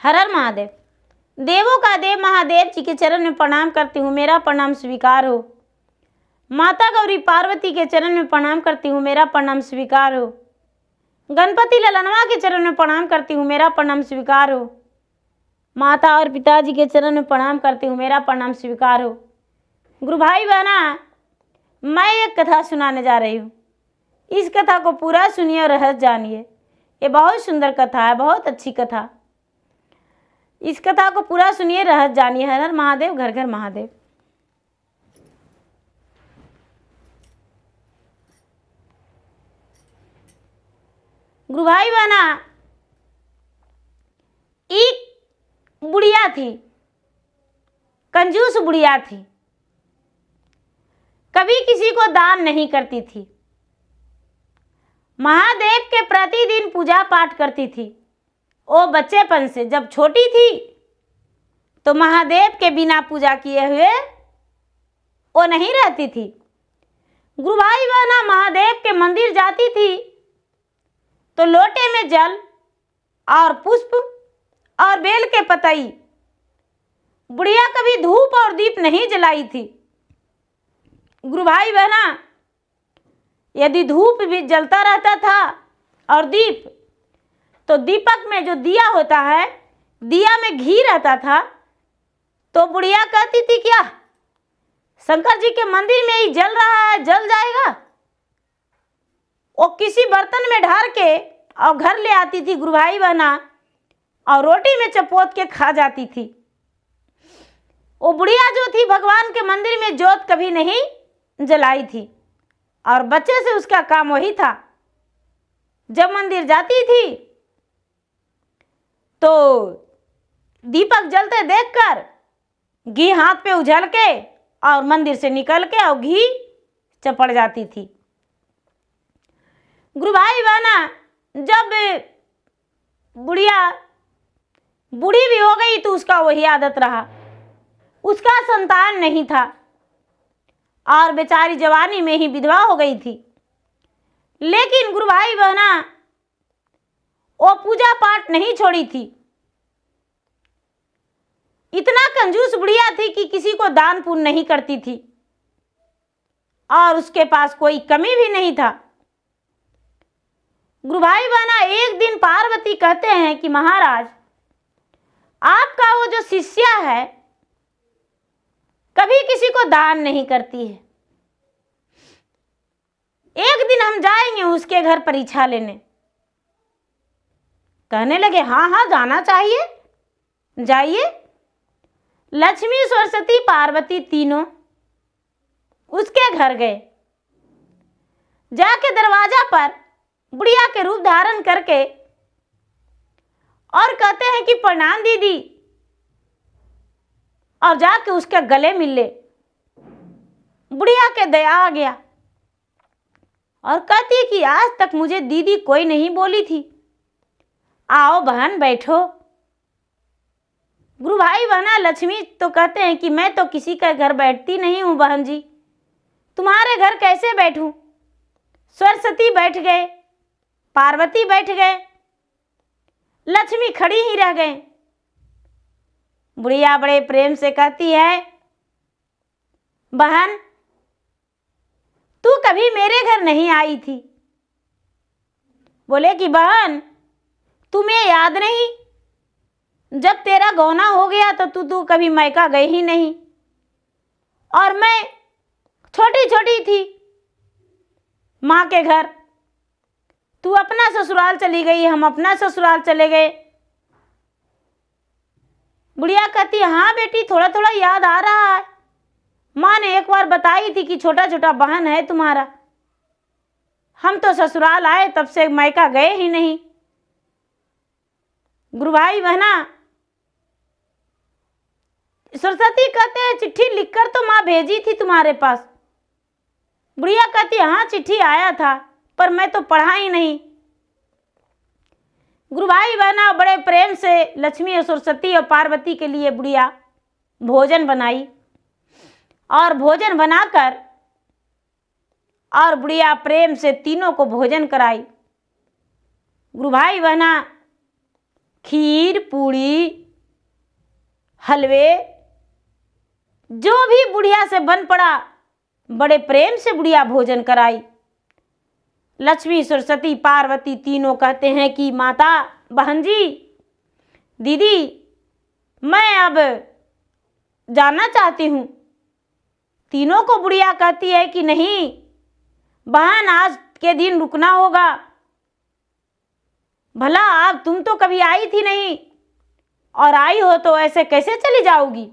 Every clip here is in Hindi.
हर हर महादेव। देवों का देव महादेव जी के चरण में प्रणाम करती हूँ, मेरा प्रणाम स्वीकार हो। माता गौरी पार्वती के चरण में प्रणाम करती हूँ, मेरा प्रणाम स्वीकार हो। गणपति ललनवा के चरण में प्रणाम करती हूँ, मेरा प्रणाम स्वीकार हो। माता और पिताजी के चरण में प्रणाम करती हूँ, मेरा प्रणाम स्वीकार हो। गुरु भाई बहना, मैं एक कथा सुनाने जा रही हूँ। इस कथा को पूरा सुनिए और रहस्य जानिए। ये बहुत सुंदर कथा है, बहुत अच्छी कथा। इस कथा को पूरा सुनिए, रहस्य जानिए। हर हर महादेव, घर घर महादेव। गुरु भाई बहना, एक बुढ़िया थी, कंजूस बुढ़िया थी, कभी किसी को दान नहीं करती थी, महादेव के प्रतिदिन पूजा पाठ करती थी। वो बच्चेपन से जब छोटी थी तो महादेव के बिना पूजा किए हुए वो नहीं रहती थी। गुरु भाई बहना, महादेव के मंदिर जाती थी तो लोटे में जल और पुष्प और बेल के पतई, बुढ़िया कभी धूप और दीप नहीं जलाई थी। गुरु भाई बहना, यदि धूप भी जलता रहता था और दीप, तो दीपक में जो दिया होता है, दिया में घी रहता था, तो बुढ़िया कहती थी क्या शंकर जी के मंदिर में ही जल रहा है, जल जाएगा। वो किसी बर्तन में ढार के और घर ले आती थी गुरु भाई बहना, और रोटी में चपोत के खा जाती थी। वो बुढ़िया जो थी भगवान के मंदिर में जोत कभी नहीं जलाई थी, और बच्चे से उसका काम वही था। जब मंदिर जाती थी तो दीपक जलते देखकर घी हाथ पे उछल के और मंदिर से निकल के और घी चपड़ जाती थी। गुरु भाई बहना, जब बुढ़िया बूढ़ी भी हो गई तो उसका वही आदत रहा। उसका संतान नहीं था और बेचारी जवानी में ही विधवा हो गई थी। लेकिन गुरु भाई बहना, वो पूजा पाठ नहीं छोड़ी थी। इतना कंजूस बुढ़िया थी कि किसी को दान पुण्य नहीं करती थी और उसके पास कोई कमी भी नहीं था। गुरु भाई बहना, एक दिन पार्वती कहते हैं कि महाराज, आपका वो जो शिष्या है कभी किसी को दान नहीं करती है। एक दिन हम जाएंगे उसके घर परीक्षा लेने। कहने लगे हाँ हाँ जाना चाहिए, जाइए। लक्ष्मी, सरस्वती, पार्वती तीनों उसके घर गए। जाके दरवाजा पर बुढ़िया के रूप धारण करके और कहते हैं कि प्रणाम दीदी, और जाके उसके गले मिल ले। बुढ़िया के दया आ गया और कहती कि आज तक मुझे दीदी कोई नहीं बोली थी, आओ बहन बैठो। गुरु भाई बहना, लक्ष्मी तो कहते हैं कि मैं तो किसी का घर बैठती नहीं हूं बहन जी, तुम्हारे घर कैसे बैठूं। सरस्वती बैठ गए, पार्वती बैठ गए, लक्ष्मी खड़ी ही रह गए। बुढ़िया बड़े प्रेम से कहती है, बहन तू कभी मेरे घर नहीं आई थी। बोले कि बहन तुम्हें याद नहीं, जब तेरा गौना हो गया तो तू कभी मायका गई ही नहीं, और मैं छोटी छोटी थी माँ के घर, तू अपना ससुराल चली गई, हम अपना ससुराल चले गए। बुढ़िया कहती हाँ बेटी, थोड़ा थोड़ा याद आ रहा है। माँ ने एक बार बताई थी कि छोटा छोटा बहन है तुम्हारा, हम तो ससुराल आए तब से मायका गए ही नहीं। गुरु भाई बहना, सरस्वती कहते हैं चिट्ठी लिखकर तो माँ भेजी थी तुम्हारे पास। बुढ़िया कहती हाँ चिट्ठी आया था, पर मैं तो पढ़ा ही नहीं। गुरु भाई बहना, बड़े प्रेम से लक्ष्मी और सरस्वती और पार्वती के लिए बुढ़िया भोजन बनाई, और भोजन बनाकर और बुढ़िया प्रेम से तीनों को भोजन कराई। गुरु भाई बहना, खीर, पूड़ी, हलवे जो भी बुढ़िया से बन पड़ा, बड़े प्रेम से बुढ़िया भोजन कराई। लक्ष्मी, सरस्वती, पार्वती तीनों कहते हैं कि माता, बहन जी, दीदी, मैं अब जाना चाहती हूँ। तीनों को बुढ़िया कहती है कि नहीं बहन, आज के दिन रुकना होगा। भला आप तुम तो कभी आई थी नहीं, और आई हो तो ऐसे कैसे चली जाओगी।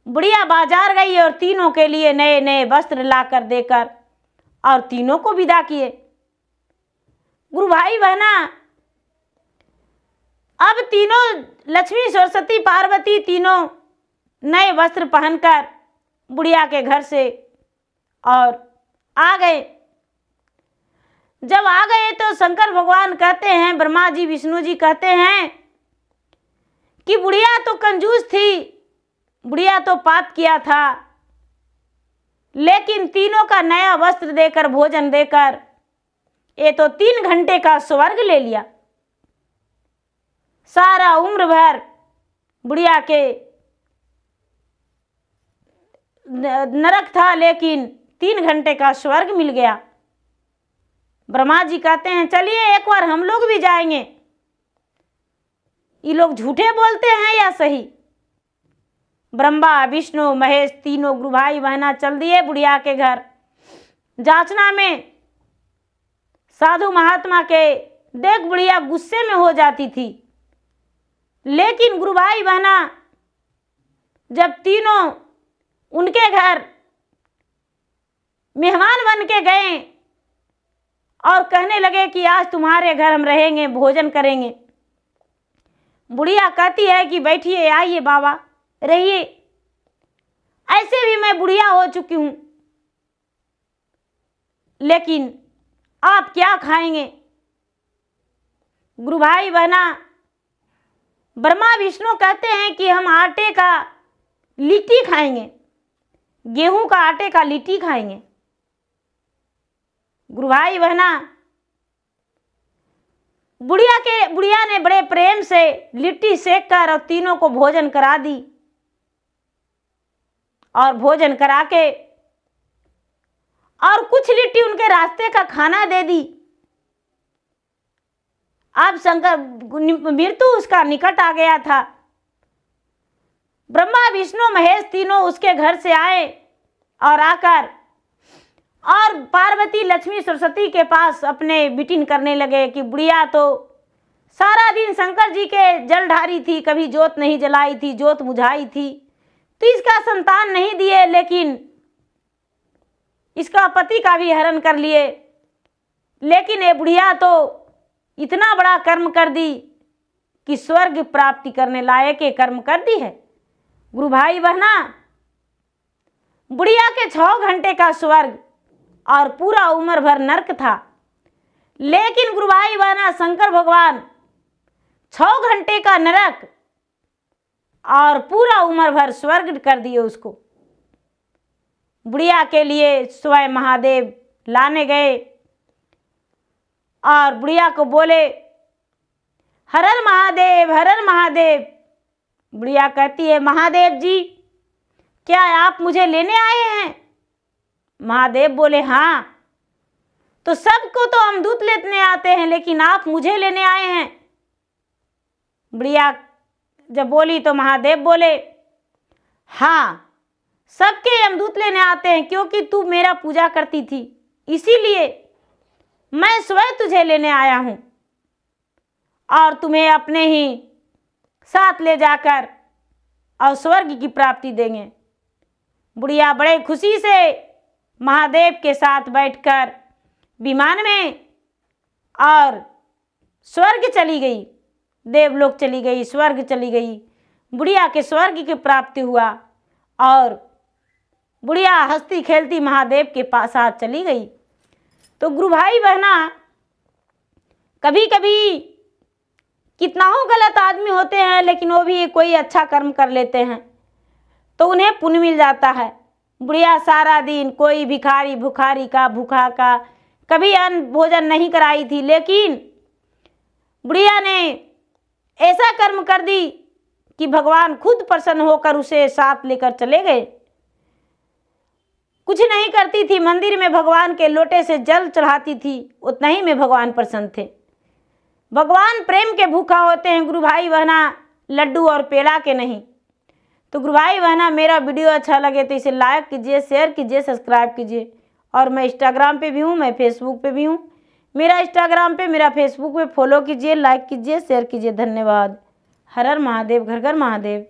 बुढ़िया बाजार गई और तीनों के लिए नए नए वस्त्र लाकर देकर और तीनों को विदा किए। गुरु भाई बहना, अब तीनों लक्ष्मी, सरस्वती, पार्वती तीनों नए वस्त्र पहनकर बुढ़िया के घर से और आ गए। जब आ गए तो शंकर भगवान कहते हैं, ब्रह्मा जी, विष्णु जी कहते हैं कि बुढ़िया तो कंजूस थी, बुढ़िया तो पाप किया था, लेकिन तीनों का नया वस्त्र देकर, भोजन देकर, ये तो 3 घंटे का स्वर्ग ले लिया। सारा उम्र भर बुढ़िया के नरक था, लेकिन 3 घंटे का स्वर्ग मिल गया। ब्रह्मा जी कहते हैं चलिए एक बार हम लोग भी जाएंगे। ये लोग झूठे बोलते हैं या सही? ब्रह्मा, विष्णु, महेश तीनों गुरु भाई बहना चल दिए बुढ़िया के घर। जांचना में साधु महात्मा के देख बुढ़िया गुस्से में हो जाती थी, लेकिन गुरु भाई बहना जब तीनों उनके घर मेहमान बन के गए और कहने लगे कि आज तुम्हारे घर हम रहेंगे, भोजन करेंगे, बुढ़िया कहती है कि बैठिए, आइए बाबा, रहिए। ऐसे भी मैं बुढ़िया हो चुकी हूं, लेकिन आप क्या खाएंगे? गुरु भाई बहना, ब्रह्मा विष्णु कहते हैं कि हम आटे का लिट्टी खाएंगे, गेहूं का आटे का लिट्टी खाएंगे। गुरु भाई बहना, बुढ़िया ने बड़े प्रेम से लिट्टी सेक कर और तीनों को भोजन करा दी, और भोजन करा के और कुछ लिट्टी उनके रास्ते का खाना दे दी। अब शंकर मृत्यु उसका निकट आ गया था। ब्रह्मा, विष्णु, महेश तीनों उसके घर से आए और आकर और पार्वती, लक्ष्मी, सरस्वती के पास अपने बिटिन करने लगे कि बुढ़िया तो सारा दिन शंकर जी के जल ढारी थी, कभी जोत नहीं जलाई थी, जोत बुझाई थी, तो इसका संतान नहीं दिए, लेकिन इसका पति का भी हरण कर लिए। लेकिन ये बुढ़िया तो इतना बड़ा कर्म कर दी कि स्वर्ग प्राप्ति करने लायक ये कर्म कर दी है। गुरु भाई बहना, बुढ़िया के 6 घंटे का स्वर्ग और पूरा उम्र भर नरक था, लेकिन गुरु भाई बहना शंकर भगवान 6 घंटे का नरक और पूरा उम्र भर स्वर्ग कर दिए उसको। बुढ़िया के लिए स्वयं महादेव लाने गए और बुढ़िया को बोले, हर हर महादेव, हर हर महादेव। बुढ़िया कहती है, महादेव जी क्या आप मुझे लेने आए हैं? महादेव बोले, हाँ, तो सबको तो हम दूत लेने आते हैं, लेकिन आप मुझे लेने आए हैं। बुढ़िया जब बोली तो महादेव बोले, हाँ, सबके हम दूत लेने आते हैं, क्योंकि तू मेरा पूजा करती थी, इसीलिए मैं स्वयं तुझे लेने आया हूं और तुम्हें अपने ही साथ ले जाकर और स्वर्ग की प्राप्ति देंगे। बुढ़िया बड़े खुशी से महादेव के साथ बैठकर विमान में और स्वर्ग चली गई, देवलोक चली गई, स्वर्ग चली गई। बुढ़िया के स्वर्ग की प्राप्ति हुआ और बुढ़िया हंसती खेलती महादेव के साथ चली गई। तो गुरु भाई बहना, कभी कभी कितना हो गलत आदमी होते हैं, लेकिन वो भी कोई अच्छा कर्म कर लेते हैं तो उन्हें पुण्य मिल जाता है। बुढ़िया सारा दिन कोई भिखारी भुखारी का भूखा का कभी अन्न भोजन नहीं कराई थी, लेकिन बुढ़िया ने कर्म कर दी कि भगवान खुद प्रसन्न होकर उसे साथ लेकर चले गए। कुछ नहीं करती थी, मंदिर में भगवान के लोटे से जल चढ़ाती थी, उतना ही में भगवान प्रसन्न थे। भगवान प्रेम के भूखा होते हैं गुरु भाई बहना, लड्डू और पेड़ा के नहीं। तो गुरु भाई बहना, मेरा वीडियो अच्छा लगे तो इसे लाइक कीजिए, शेयर कीजिए, सब्सक्राइब कीजिए। और मैं इंस्टाग्राम पे भी हूँ, मैं फेसबुक पे भी हूँ। मेरा इंस्टाग्राम पे, मेरा फेसबुक पे फॉलो कीजिए, लाइक कीजिए, शेयर कीजिए। धन्यवाद। हर हर महादेव, घर घर महादेव।